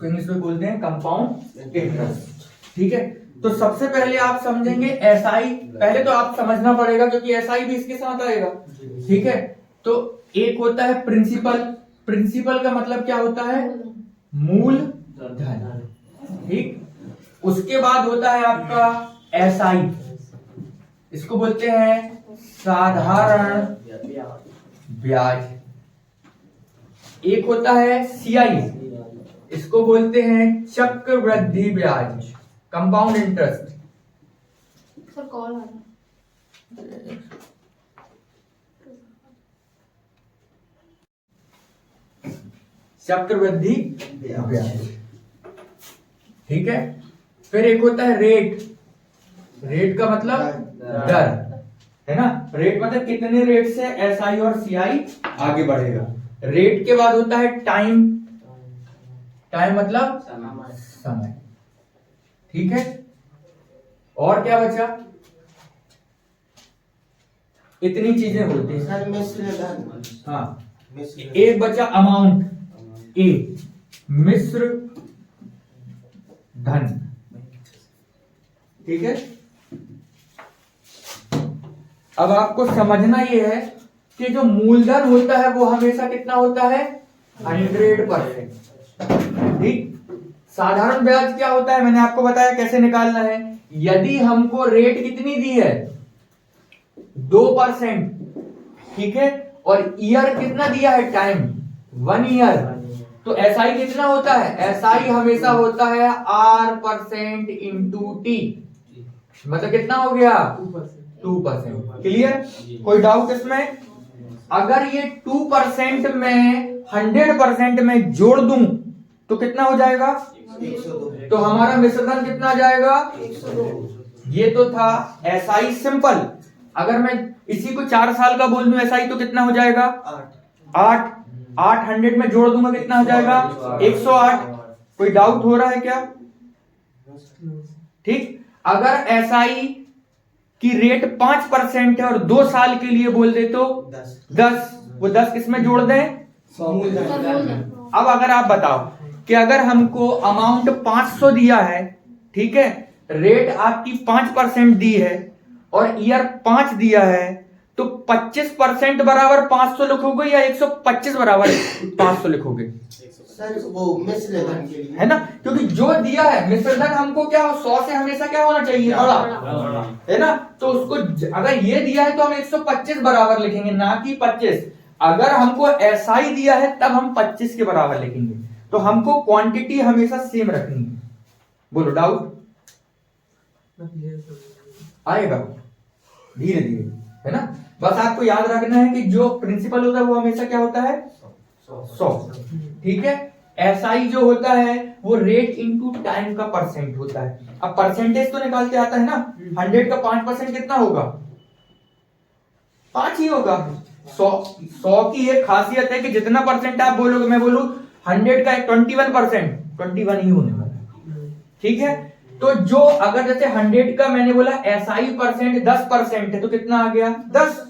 इसको इंग्लिश में बोलते हैं कंपाउंड इंटरेस्ट। ठीक है, तो सबसे पहले आप समझेंगे एसआई। पहले तो आप समझना पड़ेगा क्योंकि एसआई भी इसके साथ आएगा। ठीक है, तो एक होता है प्रिंसिपल। प्रिंसिपल का मतलब क्या होता है? मूल धन। ठीक, उसके बाद होता है आपका एसआई, इसको बोलते हैं साधारण ब्याज। एक होता है सीआई, इसको बोलते हैं चक्रवृद्धि ब्याज, कंपाउंड इंटरेस्ट। सर कॉल आ रहा है। चक्रवृद्धि ब्याज। ठीक है, फिर एक होता है रेट। रेट का मतलब दर, है ना? रेट मतलब कितने रेट से एसआई और सीआई आगे बढ़ेगा। रेट के बाद होता है टाइम। टाइम मतलब समय। ठीक है, और क्या बचा? इतनी चीजें होती हैं। सर मिश्र धन। हाँ, मिश्र एक बचा अमाउंट, ए मिश्र धन। ठीक है, अब आपको समझना यह है कि जो मूलधन होता है वो हमेशा कितना होता है? 100%। ठीक, साधारण ब्याज क्या होता है? मैंने आपको बताया कैसे निकालना है। यदि हमको रेट कितनी दी है? 2%। ठीक है, और ईयर कितना दिया है? Time 1 year. तो एसआई कितना होता है? एसआई हमेशा होता है R% इंटू टी, मतलब कितना हो गया? 2%। क्लियर? कोई डाउट इसमें? अगर ये 2% में 100% में जोड़ दूं तो कितना हो जाएगा? 102। तो हमारा मिश्रधन कितना आ जाएगा? 102। ये तो था एसआई सिंपल। अगर मैं इसी को 4 साल का बोल दूं एसआई तो कितना हो जाएगा? 8। 8 100 में जोड़ दूंगा कितना हो जाएगा? 108। कोई डाउट हो रहा है क्या? ठीक, अगर एसआई की रेट 5% है और 2 साल के लिए बोल दे तो 10। वो 10 किसमें जोड़ दें? अब अगर आप बताओ कि अगर हमको अमाउंट 500 दिया है, ठीक है, रेट आपकी 5% दी है और ईयर 5 दिया है, तो 25% बराबर 500 लिखोगे या 125 बराबर 500 लिखोगे? सर वो मिश्र धन के लिए है ना, क्योंकि जो दिया है मिश्रधन हमको क्या हो, 100 से हमेशा क्या होना चाहिए? बड़ा, है ना? तो उसको अगर ये दिया है तो हम 125 बराबर लिखेंगे, ना कि 25। अगर हमको एसआई दिया है तब हम 25 के बराबर लिखेंगे। तो हमको क्वांटिटी हमेशा सेम रखनी है। बोलो डाउट आएगा धीरे धीरे, है ना? बस आपको याद रखना है कि जो प्रिंसिपल होता है वो हमेशा क्या होता है? 100। ठीक है, एसआई जो होता है वो रेट इंटू टाइम का परसेंट होता है। अब परसेंटेज तो निकालते आता है ना, 100 का 5% कितना होगा? 5 ही होगा। 100 की एक खासियत है कि जितना परसेंट आप बोलोगे, मैं बोलूं 100 का 21%, 21 ही होने वाला है। ठीक है, तो जो अगर जैसे 100 का मैंने बोला एसआई परसेंट 10% है तो कितना आ गया? 10।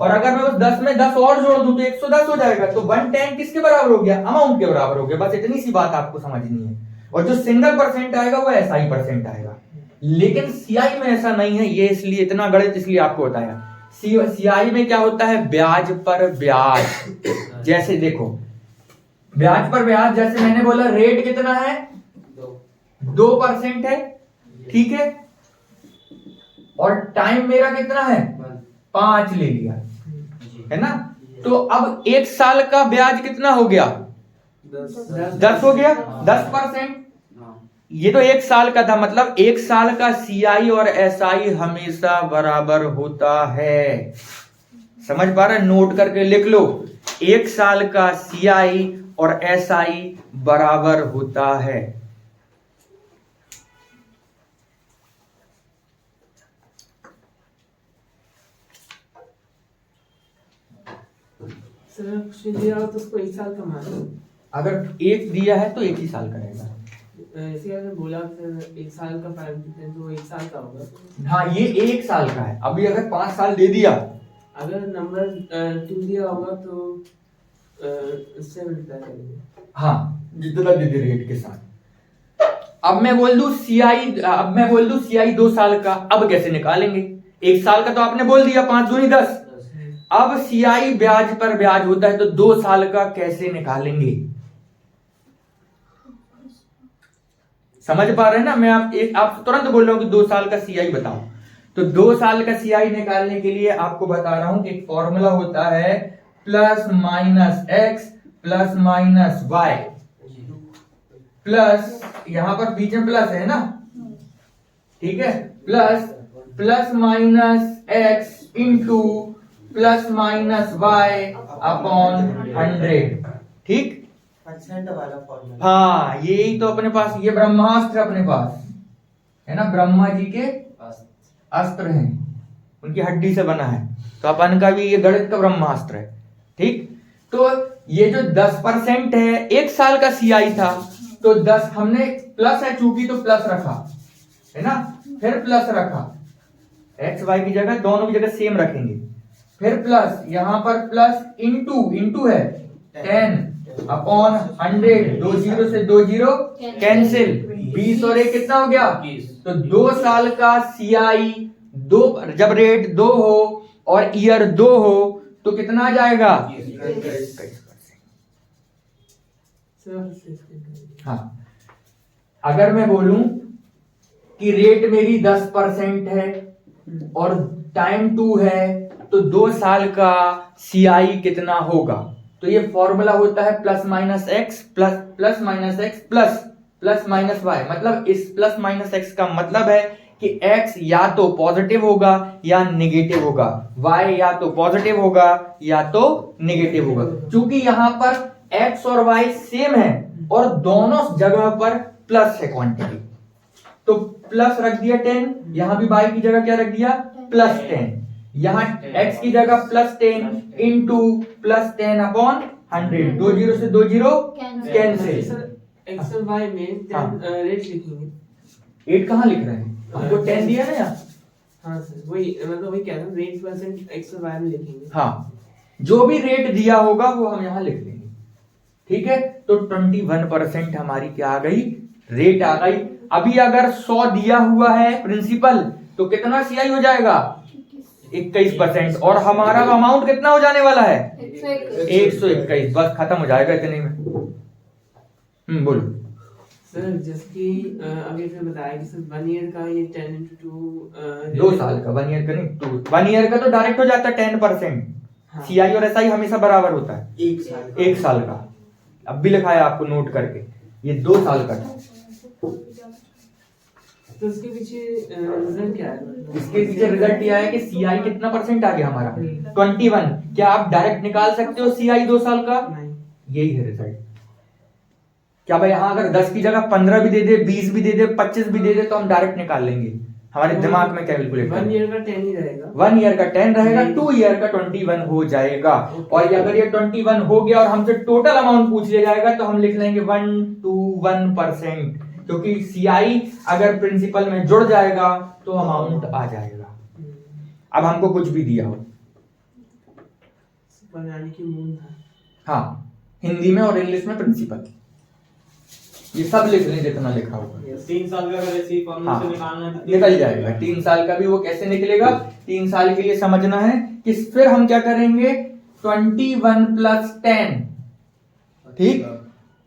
और अगर मैं उस 10 में 10 और जोड़ दूं तो 110 हो जाएगा। तो 110 किसके बराबर हो गया? अमाउंट के बराबर हो गया। बस इतनी सी बात आपको समझनी है। और जो सिंगल परसेंट आएगा वो एसआई परसेंट आएगा। लेकिन सीआई में ऐसा नहीं है, ये इसलिए इतना गणित इसलिए आपको बताया। सीआई में क्या होता है? ब्याज पर ब्याज। जैसे देखो, ब्याज पर ब्याज, जैसे मैंने बोला रेट कितना है? 2% है। ठीक है, और टाइम मेरा कितना है? 5 ले लिया, है ना? तो अब 1 साल का ब्याज कितना हो गया? 10 हो गया, 10%। ये तो 1 साल का था, मतलब 1 साल का सीआई और एसआई हमेशा बराबर होता है। समझ पा रहे? नोट करके लिख लो, 1 साल का सीआई और एसआई बराबर होता है। सर कुछ नहीं दिया हो तो उसको 1 साल का मान लो। अगर 1 दिया है तो 1 ही साल का रहेगा। ऐसे अगर बोला सर 1 साल का 5% तो 1 साल का होगा। हाँ, ये 1 साल का है। अभी अगर 5 साल दे दिया, अगर नंबर 2 दिया होगा तो उससे मल्टीप्लाई करेंगे। हाँ, जितना दे दे रेट के साथ। अब मैं बोल दूं CI 2 साल का, अब कैसे निकालेंगे? 1 साल का तो आपने बोल दिया 5 दूनी 10। अब CI ब्याज पर ब्याज होता है, तो 2 साल का कैसे निकालेंगे? समझ पा रहे हैं ना? मैं आप तुरंत बोल रहा हूं कि 2 साल का CI बताओ। तो 2 साल का CI निकालने के लिए आपको बता रहा हूं कि एक फॉर्मूला होता है plus minus x plus minus y plus, यहां पर बीच में प्लस है ना, ठीक है, plus minus x into plus minus y upon 100। ठीक, परसेंट वाला फॉर्मूला। हाँ, यही तो अपने पास, ये ब्रह्मास्त्र अपने पास है ना, ब्रह्मा जी के अस्त्र हैं, उनकी हड्डी से बना है, तो अपन का भी ये गणित का ब्रह्मास्त्र है। ठीक, तो ये जो 10% है, 1 साल का CI था, तो 10 हमने प्लस है चूंकि, तो प्लस रखा है ना, फिर प्लस रखा, एक्स वाई की जगह, दोनों की जगह सेम रखेंगे, फिर प्लस, यहां पर प्लस इंटू है 10 अपॉन 100, 2 0 से 2 0 कैंसिल, 20 और 1 कितना हो गया? तो 2 साल का CI 2, जब रेट 2 हो और ईयर 2 हो तो कितना आ जाएगा? 21%। हाँ, अगर मैं बोलूं कि रेट मेरी 10% है और टाइम 2 है, तो 2 साल का CI कितना होगा? तो ये फॉर्मूला होता है plus minus x plus minus x plus minus y. मतलब इस प्लस माइनस एक्स का मतलब है कि x या तो पॉजिटिव होगा या नेगेटिव होगा, y या तो पॉजिटिव होगा या तो नेगेटिव होगा। चूंकि यहां पर x और y सेम है और दोनों जगह पर प्लस है क्वांटिटी, तो प्लस रख दिया 10, यहां भी y की जगह क्या रख दिया? प्लस 10, यहां x की जगह प्लस 10 इंटू प्लस 10 अपॉन 100, 2 0 से 2 0 कैंसिल। एक्स और वाई में रेट लिखेंगे। 8 कहां लिख रहे हैं? हमको 10 दिया ना यहाँ। हाँ सर, वही मतलब वही कह रहा हूँ, रेट परसेंट एक्स और वाई में लिखेंगे। हाँ, जो भी रेट दिया होगा वो हम यहाँ लिख लेंगे। ठीक है, तो 21% हमारी क्या आ गई? रेट आ गई। अभी अगर 100 दिया हुआ है प्रिंसिपल, तो कितना CI हो जाएगा? 21%। और हमारा अमाउंट कितना हो जाने वाला है? 121। बस खत्म हो जाएगा इतने में। बोलो सर। जैसे कि अभी फिर बताया कि सर 1 ईयर का ये 10 into 2 2 साल का, 1 ईयर का नहीं, 1 ईयर का तो डायरेक्ट हो जाता है 10%। हाँ। CI और SI हमेशा बराबर होता है। 1 साल का अब भी लिखा है आपको नोट करके, ये 2 साल का था। तो इसके पीछे रिजल्ट क्या है? इसके पीछे रिजल्ट यह है कि CI कितना परसेंट आ गया हमारा? 21। क्या आप डायरेक्ट निकाल सकते हो CI 2 साल का? नहीं। यही है रिजल्ट। क्या भाई यहां अगर 10 की जगह 15 भी दे दे, 20 भी दे दे, 25 भी दे दे, तो हम डायरेक्ट निकाल लेंगे। हमारे दिमाग में कैलकुलेट 1 ईयर का 10 ही रहेगा। 1 ईयर का 10 रहेगा, 2 ईयर का 21 हो जाएगा। और ये अगर ये 21 हो गया और हमसे टोटल अमाउंट पूछ लिया जाएगा, तो हम लिख लेंगे 121%, क्योंकि CI अगर प्रिंसिपल में जुड़ जाएगा तो अमाउंट आ जाएगा। अब हमको कुछ भी दिया हो, बनाने की मूल था। हाँ, हिंदी में और इंग्लिश में प्रिंसिपल, ये सब लिख लें जितना लिखा होगा। 3 साल का अगर ऐसे ही फॉर्मूला से निकालना है तो निकल जाएगा। 3 साल का भी वो कैसे निकलेगा? 3 साल के लिए समझना है कि फिर हम क्या करेंगे, 21 प्लस 10, ठीक,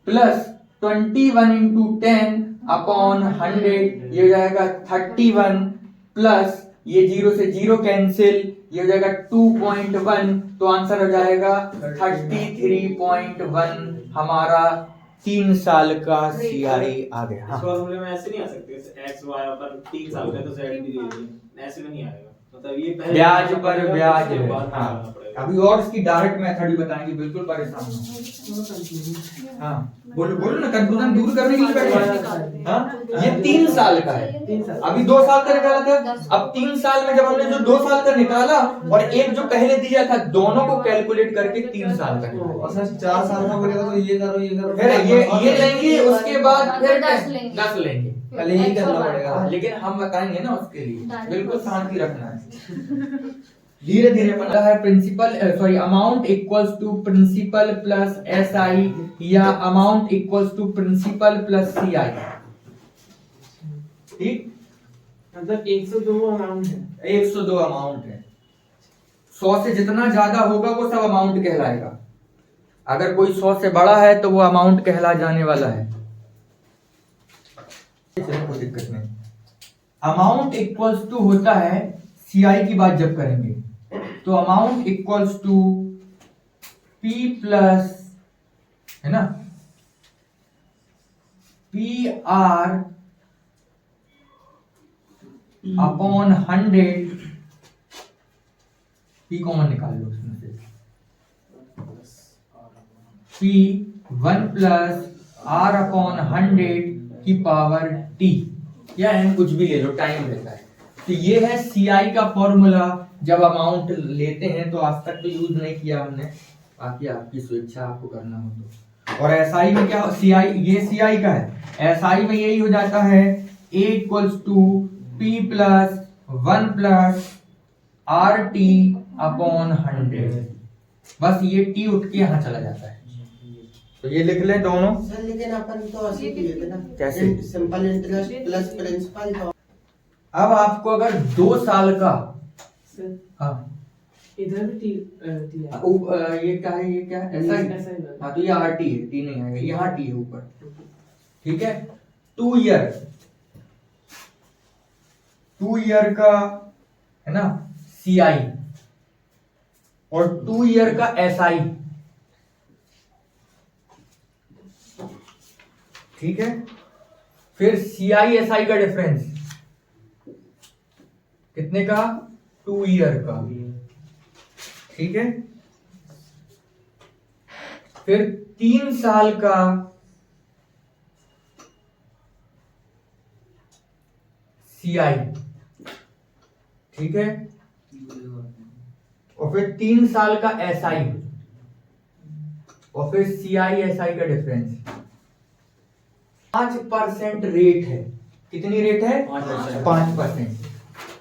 प्लस 21 इंटू 10 अपॉन 100, ये हो जाएगा 31, प्लस ये 0 से 0 कैंसिल, ये हो जाएगा 2.1, तो आंसर हो जाएगा 33.1 हमारा 3 साल का CI आ गया। इस हाँ। फॉर्मूले में ऐसे नहीं आ सकते, जैसे x y पर 3 साल का तो z भी दे दिए, ऐसे में नहीं आएगा। मतलब ये पहले ब्याज पर ब्याज उसके है। बाद हाँ, निकालना पड़ेगा। अभी और इसकी डायरेक्ट मेथड भी बताएंगे, बिल्कुल परेशान हो। हाँ, बोलो बोलो ना, कंफ्यूजन दूर करने के लिए बैठे हैं। हाँ, ये 3 साल का है, अभी 2 साल का निकाला था। अब 3 साल में जब हमने जो 2 साल का निकाला और एक जो पहले दिया था, दोनों को कैलकुलेट करके 3 साल का निकाला। और सर 4 साल का बोलेगा तो ये करो फिर ये लेंगे, उसके बाद फिर 10 लेंगे। 10 लेंगे। पहले यही करना पड़ेगा। हाँ, लेकिन हम बताएंगे ना उसके लिए, बिल्कुल शांति रखना है। धीरे धीरे बना है। Principal sorry amount equals to principal plus SI या amount equals to principal plus CI। ठीक, मतलब 102 अमाउंट है। 102 अमाउंट है। 100 से जितना ज्यादा होगा वो सब अमाउंट कहलाएगा। अगर कोई 100 से बड़ा है तो वो अमाउंट कहला जाने वाला है। कोई दिक्कत नहीं। अमाउंट इक्वल्स टू होता है, सीआई की बात जब करेंगे तो amount equals to P plus, है ना, P R upon 100, P common निकाल लो उसमें से, पी 1 प्लस आर अपॉन 100 की पावर टी, या एन कुछ भी ले लो, टाइम रहता है। तो ये है सीआई का फॉर्मूला जब अमाउंट लेते हैं। तो आज तक तो यूज नहीं किया हमने, बाकी आपकी स्वेच्छा, आपको करना हो तो। और एसआई में क्या, सीआई, ये सीआई का है, एसआई में यही हो जाता है A equals to P plus 1 plus R T upon 100। बस ये टी उठ के यहाँ चला जाता है। तो ये लिख लें दोनों। सर लेकिन अपन तो ऐसे किए थे ना, कैसे? Simple interest plus principal. अब आपको अगर 2 साल का, सर हाँ इधर भी टी है। ये क्या है, ये क्या है, ऐसा ही, ऐसा ही है। हाँ तो ये आर टी है, टी नहीं आएगा, यहाँ टी है ऊपर, ठीक है। 2 ईयर, 2 ईयर का है ना सीआई, और 2 ईयर का एसआई, ठीक है। फिर सीआई एसआई का डिफरेंस कितने का, 2 ईयर का, ठीक है। फिर 3 साल का सीआई, ठीक है। और फिर 3 साल का एसआई, और फिर सीआई एसआई का डिफरेंस। 5% रेट है। कितनी रेट है, 5%।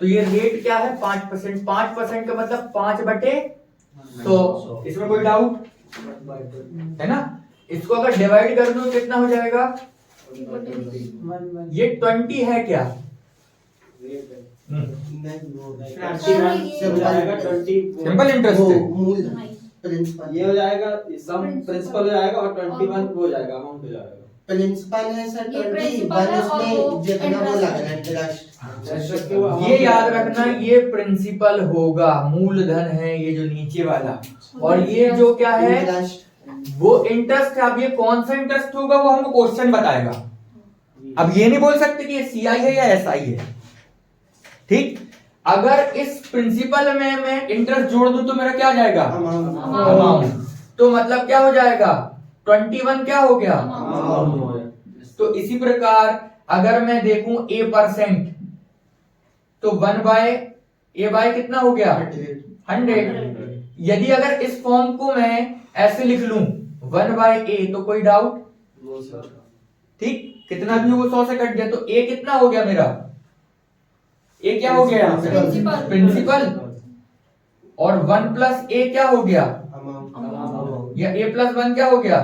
तो ये रेट क्या है, 5%। 5% का मतलब 5/100। इसमें कोई डाउट है ना। इसको अगर डिवाइड कर दो कितना हो जाएगा, ये 20 है क्या, सिंपल इंटरेस्ट है। मूल प्रिंसिपल ये हो जाएगा, सम प्रिंसिपल हो जाएगा और 21 वो हो जाएगा, अमाउंट हो जाएगा। प्रिंसिपल है सर ये 21, principal है और वो उसमें जितना वो interest लग रहा है इंटरेस्ट। ये याद रखना, ये प्रिंसिपल होगा, मूलधन है ये जो नीचे वाला, और ये जो क्या है वो इंटरेस्ट है। अब ये कौन सा इंटरेस्ट होगा वो हमको क्वेश्चन बताएगा। अब ये नहीं बोल सकते कि ये सीआई है या एसआई है, ठीक। अगर इस प्रिंसिपल में मैं इंटरेस्ट जोड़ दूं तो मेरा क्या आ जाएगा, अमाउंट। तो मतलब क्या हो जाएगा, 21 क्या हो गया, तो इसी प्रकार अगर मैं देखूं A%, तो 1/A कितना हो गया, 100। यदि अगर इस फॉर्म को मैं ऐसे लिख लूं 1/A, तो कोई डाउट, ठीक। कितना भी हो वो 100 से कट गया, तो A कितना हो गया मेरा, A क्या हो गया यहाँ पे, प्रिंसिपल। प्रिंसिपल। और 1 प्लस A क्या हो गया, अमाउंट। या A+1 क्या हो गया,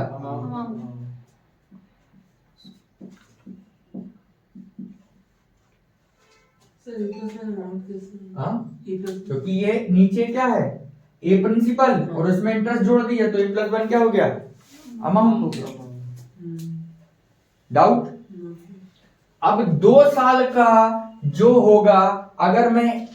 सर इक्वल अमाउंट कैसे, हाँ, इक्वल क्योंकि ये नीचे क्या है, A प्रिंसिपल और उसमें इंटरेस्ट जोड़ दिया, तो A+1 क्या हो गया, अमाउंट हो गया। डाउट। अब 2 साल का जो होगा, अगर मैं